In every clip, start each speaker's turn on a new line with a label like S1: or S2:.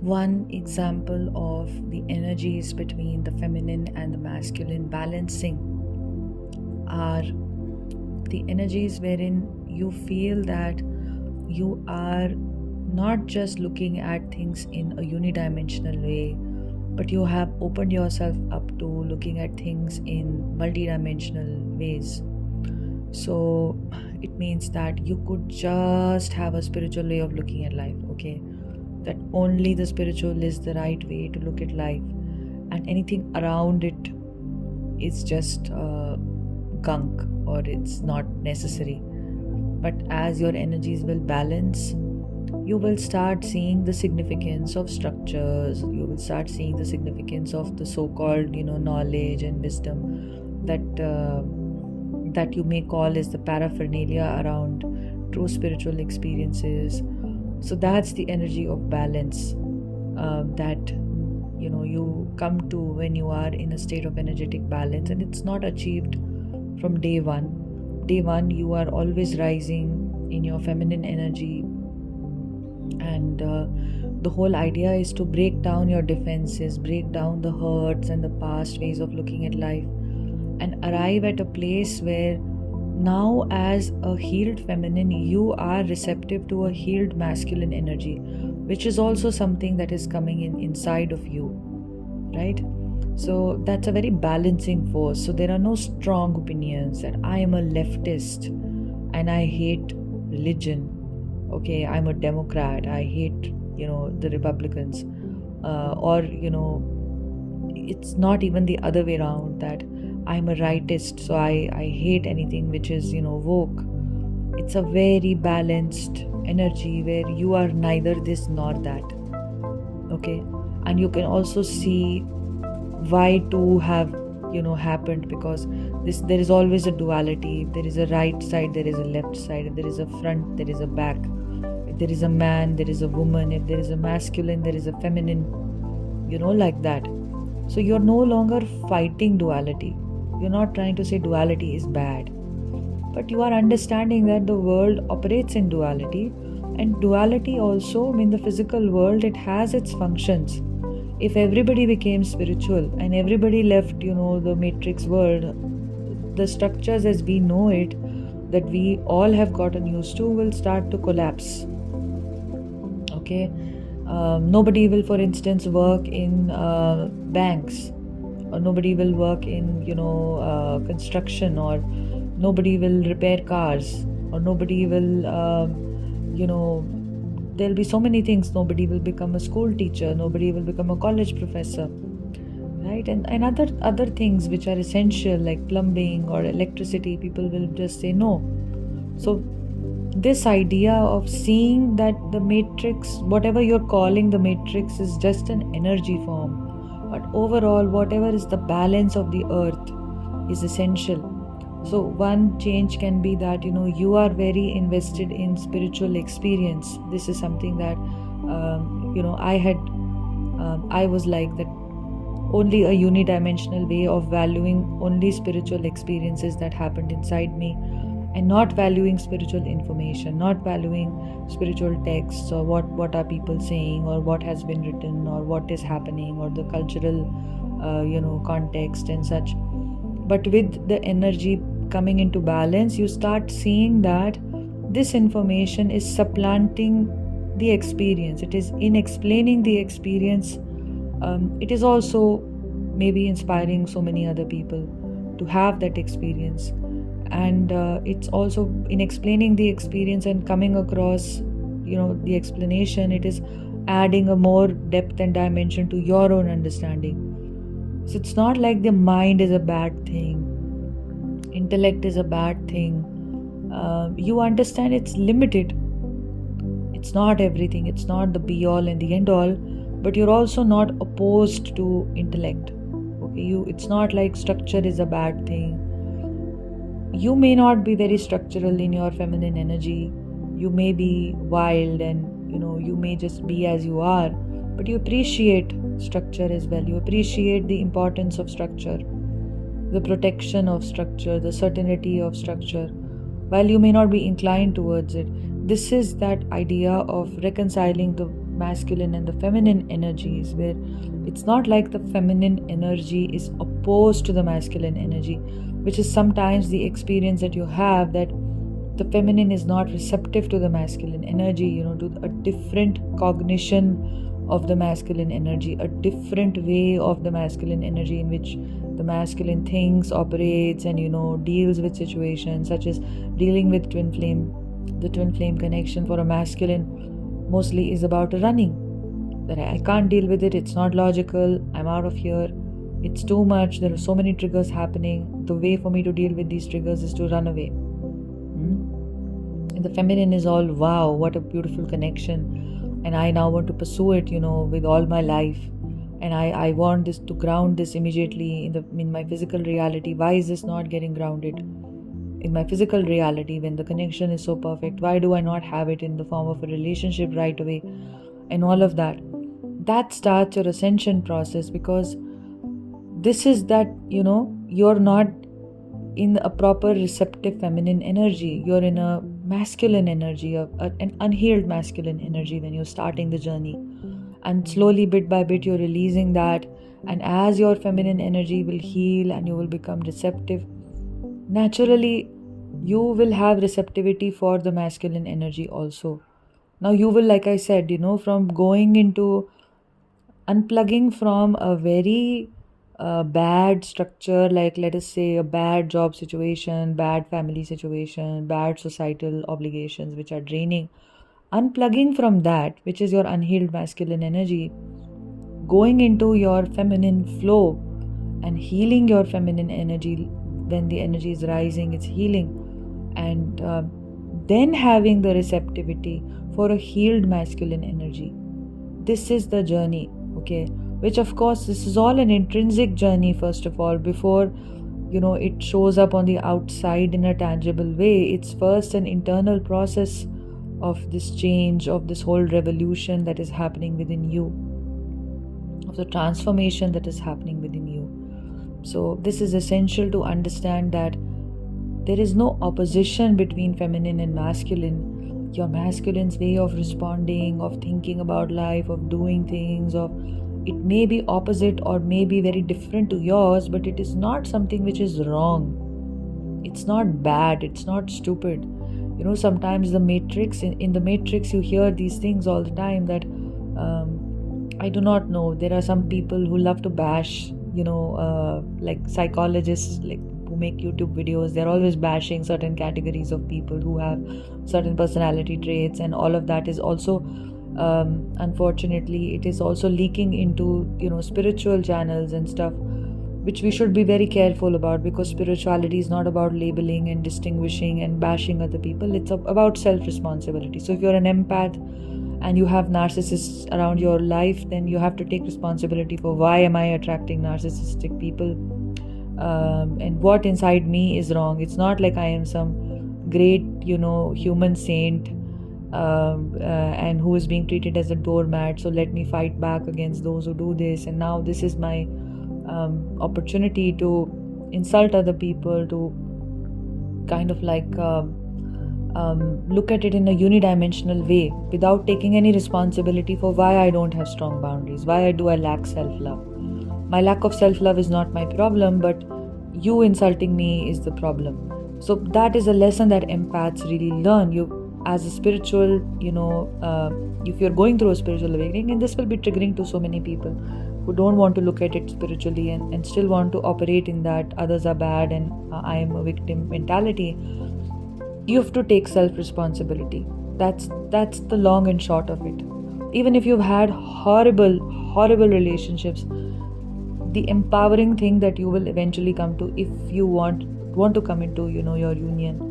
S1: One example of the energies between the feminine and the masculine balancing are the energies wherein you feel that you are not just looking at things in a unidimensional way, but you have opened yourself up to looking at things in multidimensional ways. So it means that you could just have a spiritual way of looking at life, okay? That only the spiritual is the right way to look at life, and anything around it is just gunk, or it's not necessary. But as your energies will balance, you will start seeing the significance of structures. You will start seeing the significance of the so-called knowledge and wisdom that you may call as the paraphernalia around true spiritual experiences. So that's the energy of balance that you come to when you are in a state of energetic balance, and it's not achieved from day one. You are always rising in your feminine energy, and the whole idea is to break down your defenses, break down the hurts and the past ways of looking at life, and arrive at a place where now, as a healed feminine, you are receptive to a healed masculine energy, which is also something that is coming inside of you, right? So that's a very balancing force. So there are no strong opinions that I am a leftist and I hate religion. Okay, I'm a Democrat, I hate the Republicans, or it's not even the other way around, that I'm a rightist, so I hate anything which is woke. It's a very balanced energy where you are neither this nor that. Okay, and you can also see why two have happened, because there is always a duality. There is a right side, there is a left side, there is a front, there is a back. If there is a man, there is a woman. If there is a masculine, there is a feminine, like that. So you're no longer fighting duality. You're not trying to say duality is bad, but you are understanding that the world operates in duality, and duality also, in the physical world, it has its functions. If everybody became spiritual and everybody left, the matrix world, the structures as we know it, that we all have gotten used to, will start to collapse. Okay, nobody will, for instance, work in banks, or nobody will work in construction, or nobody will repair cars, or nobody will there'll be so many things. Nobody will become a school teacher, nobody will become a college professor, right? And other things which are essential, like plumbing or electricity, people will just say no. So this idea of seeing that the matrix, whatever you're calling the matrix, is just an energy form, but overall, whatever is the balance of the earth is essential. So one change can be that you are very invested in spiritual experience. This is something that I was like that. Only a unidimensional way of valuing only spiritual experiences that happened inside me, and not valuing spiritual information, not valuing spiritual texts, or what are people saying, or what has been written, or what is happening, or the cultural context and such. But with the energy coming into balance, you start seeing that this information is supplanting the experience. It is in explaining the experience. It is also maybe inspiring so many other people to have that experience, and it's also in explaining the experience and coming across the explanation. It is adding a more depth and dimension to your own understanding. So it's not like the mind is a bad thing, intellect is a bad thing. You understand it's limited. It's not everything. It's not the be all and the end all. But you're also not opposed to intellect. Okay, it's not like structure is a bad thing. You may not be very structural in your feminine energy. You may be wild, and you may just be as you are. But you appreciate structure as well. You appreciate the importance of structure, the protection of structure, the certainty of structure. While you may not be inclined towards it, this is that idea of reconciling the masculine and the feminine energies, where it's not like the feminine energy is opposed to the masculine energy, which is sometimes the experience that you have, that the feminine is not receptive to the masculine energy, to a different cognition of the masculine energy, a different way of the masculine energy in which the masculine thinks, operates, and deals with situations, such as dealing with twin flame. The twin flame connection for a masculine mostly is about running, that I can't deal with it, it's not logical, I'm out of here, it's too much, there are so many triggers happening, the way for me to deal with these triggers is to run away. And the feminine is all, wow, what a beautiful connection, and I now want to pursue it, with all my life, and I want this to ground this immediately in my physical reality. Why is this not getting grounded in my physical reality when the connection is so perfect? Why do I not have it in the form of a relationship right away? And all of that starts your ascension process, because this is that you're not in a proper receptive feminine energy, you're in a masculine energy, an unhealed masculine energy when you're starting the journey. And slowly, bit by bit, you're releasing that, and as your feminine energy will heal and you will become receptive, naturally you will have receptivity for the masculine energy also. Now you will, like I said, from going into unplugging from a very bad structure, like let us say a bad job situation, bad family situation, bad societal obligations which are draining, unplugging from that, which is your unhealed masculine energy, going into your feminine flow and healing your feminine energy. When the energy is rising, it's healing, and then having the receptivity for a healed masculine energy. This is the journey, okay? Which, of course, this is all an intrinsic journey, first of all, before it shows up on the outside in a tangible way. It's first an internal process of this change, of this whole revolution that is happening within you, of the transformation that is happening within you. So this is essential to understand that there is no opposition between feminine and masculine. Your masculine's way of responding, of thinking about life, of doing things, it may be opposite or may be very different to yours, but it is not something which is wrong. It's not bad, it's not stupid. Sometimes in the Matrix you hear these things all the time, that I do not know, there are some people who love to bash, like psychologists, like who make YouTube videos, they're always bashing certain categories of people who have certain personality traits, and all of that is also unfortunately it is also leaking into spiritual channels and stuff, which we should be very careful about, because spirituality is not about labeling and distinguishing and bashing other people. It's about self-responsibility. So if you're an empath and you have narcissists around your life, then you have to take responsibility for why am I attracting narcissistic people, and what inside me is wrong. It's not like I am some great human saint and who is being treated as a doormat, so let me fight back against those who do this, and now this is my opportunity to insult other people, to kind of like look at it in a unidimensional way without taking any responsibility for why I don't have strong boundaries, why I lack self-love. My lack of self-love is not my problem, but you insulting me is the problem. So that is a lesson that empaths really learn. You, as a spiritual, if you're going through a spiritual awakening, and this will be triggering to so many people who don't want to look at it spiritually and still want to operate in that others are bad and I am a victim mentality, you have to take self-responsibility. That's the long and short of it. Even if you've had horrible relationships, the empowering thing that you will eventually come to, if you want to come into your union,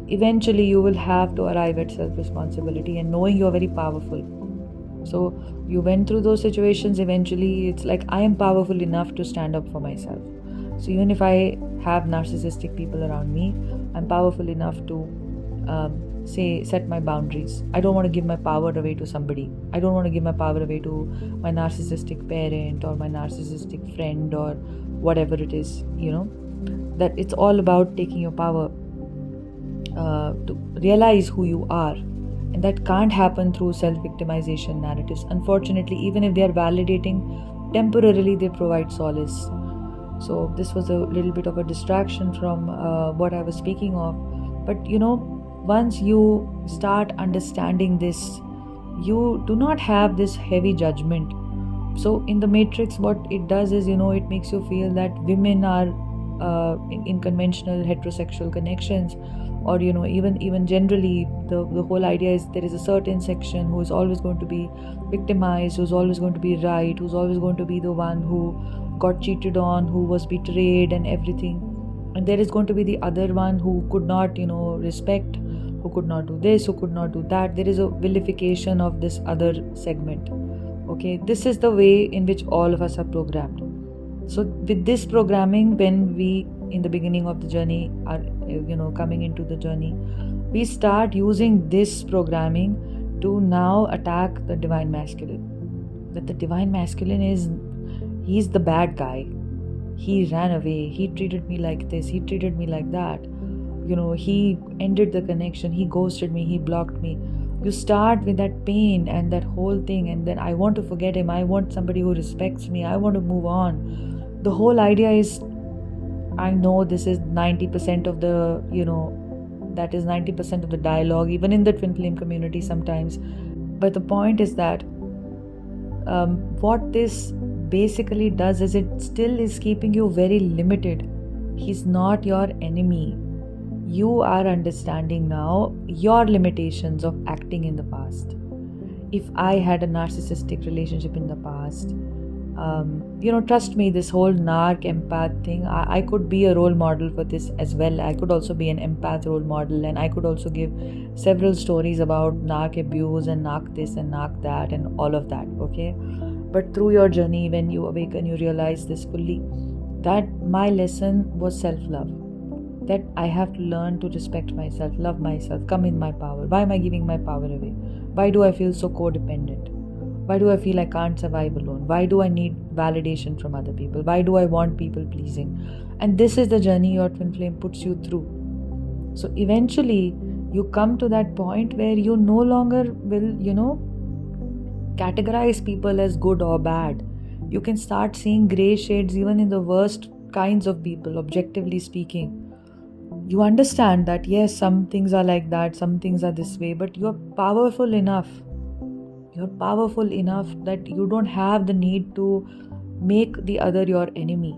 S1: eventually you will have to arrive at self-responsibility and knowing you're very powerful. So you went through those situations, eventually it's like I am powerful enough to stand up for myself. So even if I have narcissistic people around me, I'm powerful enough to set my boundaries. I don't want to give my power away to somebody. I don't want to give my power away to my narcissistic parent or my narcissistic friend or whatever it is, that it's all about taking your power to realize who you are And that can't happen through self-victimization narratives. Unfortunately, even if they are validating, temporarily they provide solace. So this was a little bit of a distraction from what I was speaking of. But once you start understanding this, you do not have this heavy judgment. So in the Matrix, what it does is, it makes you feel that women are in conventional heterosexual connections, or even generally, the whole idea is there is a certain section who is always going to be victimized, who's always going to be right, who's always going to be the one who got cheated on, who was betrayed and everything. And there is going to be the other one who could not respect, who could not do this, who could not do that. There is a vilification of this other segment. Okay, this is the way in which all of us are programmed. So with this programming, when we in the beginning of the journey are coming into the journey, we start using this programming to now attack the divine masculine. That the divine masculine he's the bad guy. He ran away, he treated me like this, he treated me like that, he ended the connection, he ghosted me, he blocked me. You start with that pain and that whole thing, and then I want to forget him, I want somebody who respects me, I want to move on. The whole idea is, I know this is 90% of the, that is 90% of the dialogue, even in the twin flame community sometimes. But the point is that what this basically does is it still is keeping you very limited. He's not your enemy. You are understanding now your limitations of acting in the past. If I had a narcissistic relationship in the past, trust me, this whole narc empath thing, I could be a role model for this as well. I could also be an empath role model, and I could also give several stories about narc abuse and narc this and narc that and all of that. Okay, but through your journey, when you awaken, you realize this fully, that my lesson was self-love, that I have to learn to respect myself, love myself, come in my power. Why am I giving my power away? Why do I feel so codependent? Why do I feel I can't survive alone? Why do I need validation from other people? Why do I want people pleasing? And this is the journey your twin flame puts you through. So eventually you come to that point where you no longer will, categorize people as good or bad. You can start seeing gray shades even in the worst kinds of people, objectively speaking. You understand that yes, some things are like that, some things are this way, but you're powerful enough. You're powerful enough that you don't have the need to make the other your enemy.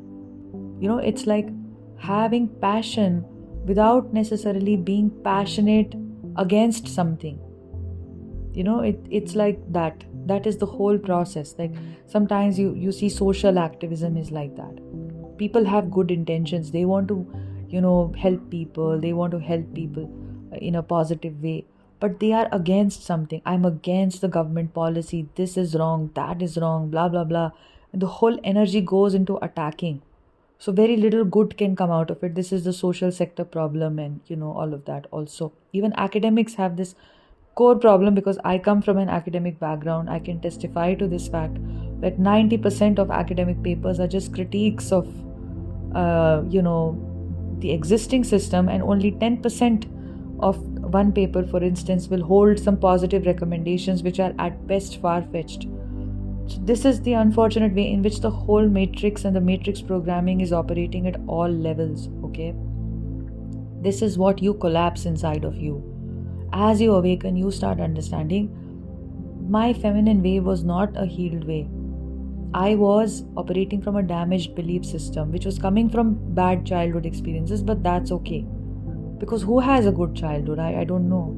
S1: It's like having passion without necessarily being passionate against something. It's like that. That is the whole process. Like sometimes you see social activism is like that. People have good intentions. They want to, help people. They want to help people in a positive way. But they are against something. I'm against the government policy. This is wrong. That is wrong. Blah, blah, blah. And the whole energy goes into attacking. So very little good can come out of it. This is the social sector problem and, all of that also. Even academics have this core problem, because I come from an academic background. I can testify to this fact that 90% of academic papers are just critiques of, the existing system, and only 10% of one paper, for instance, will hold some positive recommendations which are at best far-fetched. So this is the unfortunate way in which the whole matrix and the matrix programming is operating at all levels. Okay, this is what you collapse inside of you. As you awaken, you start understanding my feminine way was not a healed way. I was operating from a damaged belief system which was coming from bad childhood experiences, but that's okay. Because who has a good childhood? I don't know.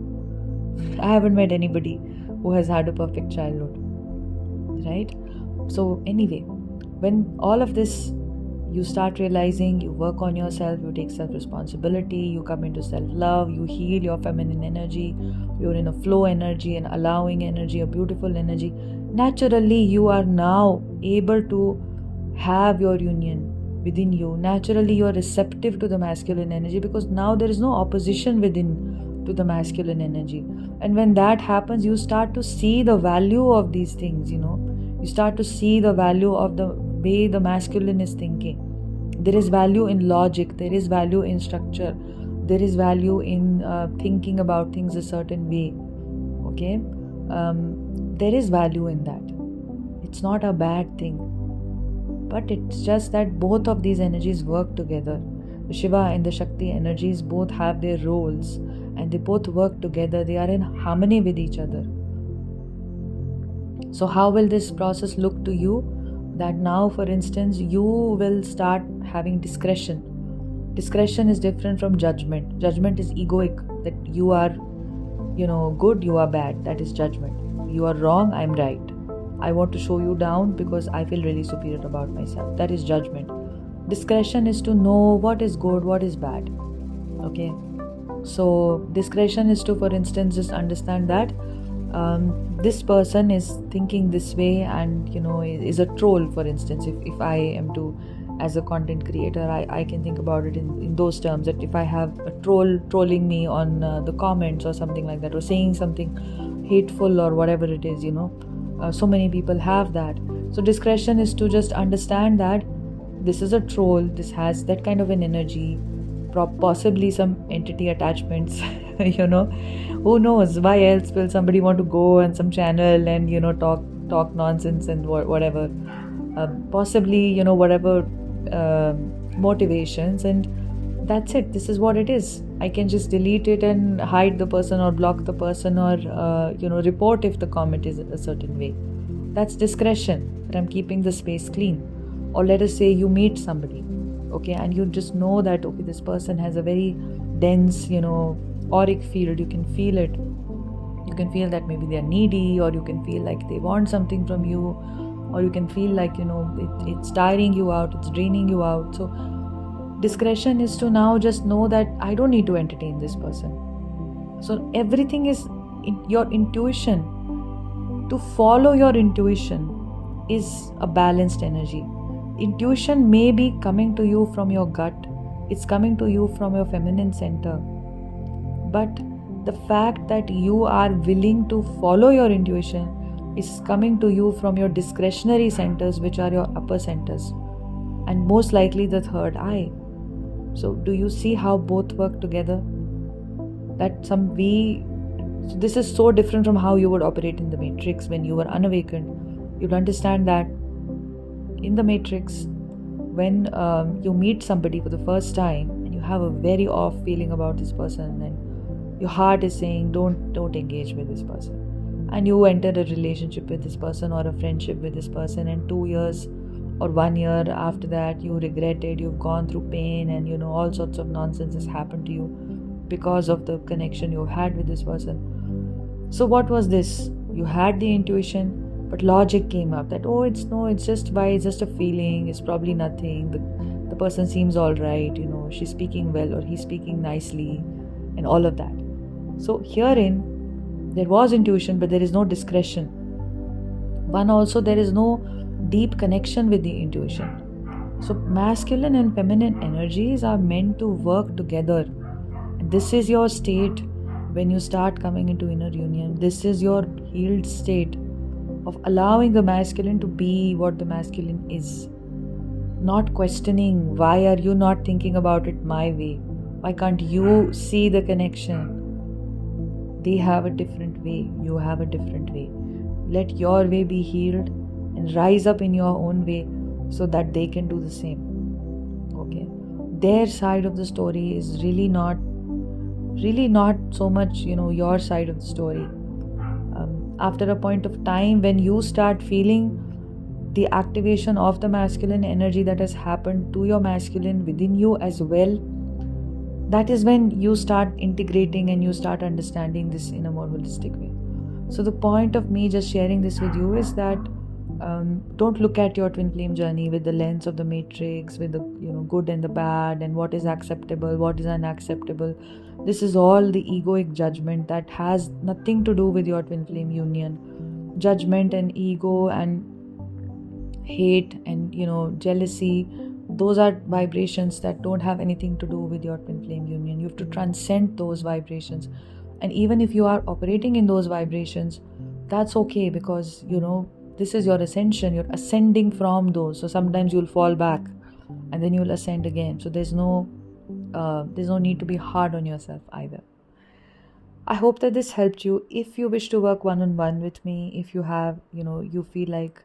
S1: I haven't met anybody who has had a perfect childhood. Right? So anyway, when all of this, you start realizing, you work on yourself, you take self-responsibility, you come into self-love, you heal your feminine energy, you're in a flow energy, an allowing energy, a beautiful energy. Naturally, you are now able to have your union within you. Naturally, you are receptive to the masculine energy, because now there is no opposition within to the masculine energy. And when that happens, you start to see the value of these things, You start to see the value of the way the masculine is thinking. There is value in logic, there is value in structure, there is value in thinking about things a certain way. Okay, there is value in that. It's not a bad thing, but it's just that both of these energies work together. The Shiva and the Shakti energies both have their roles, and they both work together. They are in harmony with each other. So how will this process look to you? That now, for instance, you will start having discretion. Discretion is different from judgment. Judgment is egoic, that you are good, you are bad. That is judgment. You are wrong, I'm right. I want to show you down because I feel really superior about myself. That is judgment. Discretion is to know what is good, what is bad. Okay, so discretion is to, for instance, just understand that this person is thinking this way and is a troll. For instance, if I am to, as a content creator, I can think about it in those terms, that if I have a troll trolling me on the comments or something like that, or saying something hateful or whatever it is, so many people have that. So discretion is to just understand that this is a troll, this has that kind of an energy, possibly some entity attachments. Who knows, why else will somebody want to go on some channel and talk nonsense and whatever, possibly whatever motivations, and that's it. This is what it is. I can just delete it and hide the person or block the person, or report if the comment is a certain way. That's discretion, that I'm keeping the space clean. Or let us say you meet somebody, okay, and you just know that, okay, this person has a very dense auric field. You can feel it. You can feel that maybe they're needy, or you can feel like they want something from you, or you can feel like it's tiring you out, it's draining you out. So discretion is to now just know that I don't need to entertain this person. So everything is your intuition. To follow your intuition is a balanced energy. Intuition may be coming to you from your gut, it's coming to you from your feminine center, but the fact that you are willing to follow your intuition is coming to you from your discretionary centers, which are your upper centers, and most likely the third eye. So do you see how both work together? This is so different from how you would operate in the matrix when you were unawakened. You'd understand that in the matrix, when you meet somebody for the first time and you have a very off feeling about this person, and your heart is saying don't engage with this person, and you enter a relationship with this person or a friendship with this person, and 2 years or 1 year after that you regret it, you've gone through pain, and all sorts of nonsense has happened to you because of the connection you had with this person. So what was this? You had the intuition, but logic came up that it's just a feeling, it's probably nothing, the person seems all right, she's speaking well or he's speaking nicely, and all of that. So herein there was intuition, but there is no discretion. One, also there is no deep connection with the intuition. So masculine and feminine energies are meant to work together. And this is your state when you start coming into inner union. This is your healed state of allowing the masculine to be what the masculine is. Not questioning, why are you not thinking about it my way? Why can't you see the connection? They have a different way, you have a different way. Let your way be healed and rise up in your own way so that they can do the same. Okay, their side of the story is really not so much your side of the story. After a point of time, when you start feeling the activation of the masculine energy that has happened to your masculine within you as well, that is when you start integrating and you start understanding this in a more holistic way. So the point of me just sharing this with you is that don't look at your twin flame journey with the lens of the matrix, with the good and the bad, and what is acceptable, what is unacceptable. This is all the egoic judgment that has nothing to do with your twin flame union. Judgment and ego and hate and jealousy, those are vibrations that don't have anything to do with your twin flame union. You have to transcend those vibrations, and even if you are operating in those vibrations, that's okay, because this is your ascension. You're ascending from those. So sometimes you'll fall back and then you'll ascend again. So there's no need to be hard on yourself either. I hope that this helped you. If you wish to work one on one with me, if you have, you feel like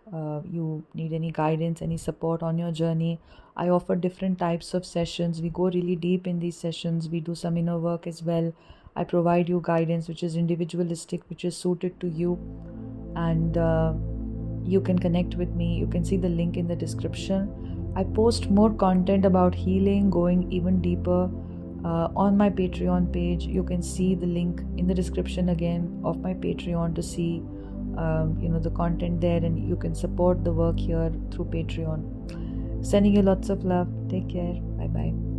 S1: you need any guidance, any support on your journey, I offer different types of sessions. We go really deep in these sessions. We do some inner work as well. I provide you guidance which is individualistic, which is suited to you. And you can connect with me. You can see the link in the description. I post more content about healing, going even deeper on my Patreon page. You can see the link in the description again of my Patreon to see the content there, and you can support the work here through Patreon. Sending you lots of love. Take care. Bye bye.